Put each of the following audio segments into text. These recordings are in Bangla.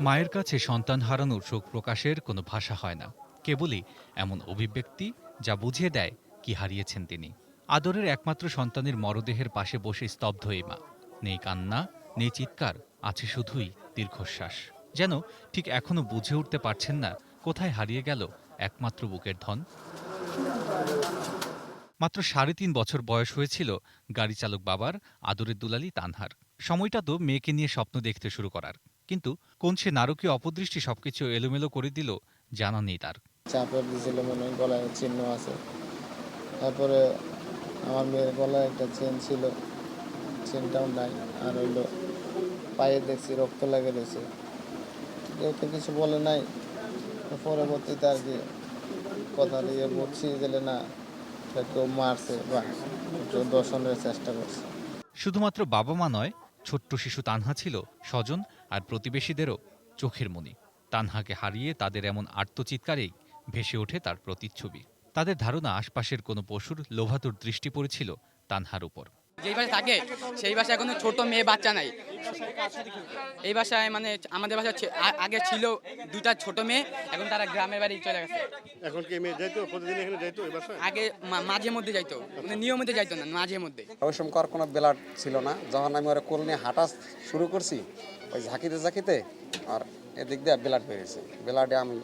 মায়ের কাছে সন্তান হারানোর শোক প্রকাশের কোনো ভাষা হয় না, কেবলই এমন অভিব্যক্তি যা বুঝিয়ে দেয় কি হারিয়েছেন তিনি। আদরের একমাত্র সন্তানের মরদেহের পাশে বসে স্তব্ধ এই মা। নেই কান্না, নেই চিৎকার, আছে শুধুই দীর্ঘশ্বাস। যেন ঠিক এখনো বুঝে উঠতে পারছেন না কোথায় হারিয়ে গেল একমাত্র বুকের ধন। মাত্র ৩.৫ বছর বয়স হয়েছিল গাড়ি চালক বাবার, আদরের দুলালি তানহার। সময়টা তো মেয়েকে নিয়ে স্বপ্ন দেখতে শুরু করার, কিন্তু কোন সে নারকীয় অপদৃষ্টি সবকিছু এলোমেলো করে দিল জানা নেই তার। চাপড় দিয়েছিল মনে হয়, গলায় চিহ্ন আছে। তারপরে আমার মেয়ের গলায় একটা চেন ছিল, চেনটাও নাই। আর হইলো পায়ে দেখছি রক্ত লাগে রয়েছে, কেউ তো কিছু বলে নাই। তো পরবর্তীতে আর কি কথা দিয়ে বুঝছি যে না, এটা কেউ মারছে বা কেউ দর্শনের চেষ্টা করছে। শুধুমাত্র বাবা মা নয়, ছোট্ট শিশু তানহা ছিল স্বজন আর প্রতিবেশীদেরও চোখের মণি। তানহাকে হারিয়ে তাদের এমন আর্তচিৎকারেই ভেসে ওঠে তার প্রতিচ্ছবি। তাদের ধারণা আশপাশের কোনো পশুর লোভাতুর দৃষ্টি পড়েছিল তানহার উপর। যেই বাসায় থাকে সেই বাসায় কোনো ছোট মেয়ে বাচ্চা নাই। এই বাসায় মানে আমাদের বাসায় আগে ছিল 2টা ছোট মেয়ে, এখন তারা গ্রামের বাড়ি চলে গেছে। এখন কি মেয়ে যাইতো প্রতিদিন এখানে যাইতো এই বাসায়? আগে মাঝে মধ্যে যাইতো, মানে নিয়মিত যাইতো না, মাঝে মধ্যে। ওই সময় কোনো ব্লাড ছিল না। যখন আমি ওরা কোল নিয়ে হাঁটা শুরু করছি, ওই ঝাঁকিতে ঝাঁকিতে আর এদিক দিয়ে ব্লাড বেরিয়েছে। ব্লাডে আমি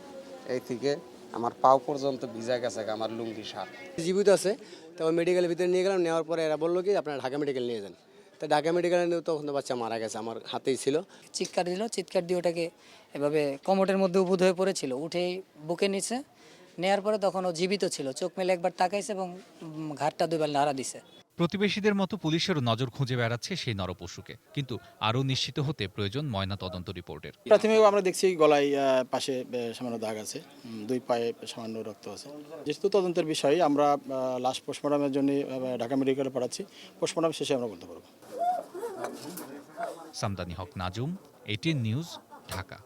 এই থেকে আমার পাও পর্যন্ত ভিজা গেছে আমার লুঙ্গি শার্ট। জীবিত আছে, তারপর মেডিকেলের ভিতরে নিয়ে গেলাম। নেওয়ার পরে এরা বললো কি আপনারা ঢাকা মেডিকেল নিয়ে যান। তা ঢাকা মেডিকেলে নিয়ে তখন তো বাচ্চা মারা গেছে, আমার হাতেই ছিল। চিৎকার দিল, চিৎকার দিয়ে ওটাকে এভাবে কমোটের মধ্যে উবুধ হয়ে পড়েছিল, উঠেই বুকে নিচে নেয়ার পরে তখন ও জীবিত ছিল। চোখ মেলে একবার তাকাইছে এবং ঘাটটা দুইবার নাড়া দিছে। প্রতিবেশীদের মতো পুলিশেরও নজর খুঁজে বেড়াচ্ছে সেই নরপশুকে, কিন্তু আরও নিশ্চিত হতে প্রয়োজন ময়না তদন্ত রিপোর্টের। প্রাথমিক আমরা দেখছি গলায় পাশে সামান্য দাগ আছে, 2 পায়ে সামান্য রক্ত আছে। যেহেতু তদন্তের বিষয়, আমরা লাশ পোস্টমর্টমের জন্য ঢাকা মেডিকেলে পাঠাচ্ছি। পোস্টমর্টম শেষে আমরা বলতে পারবো। সামদানি হক নাজুম, এটিএন নিউজ, ঢাকা।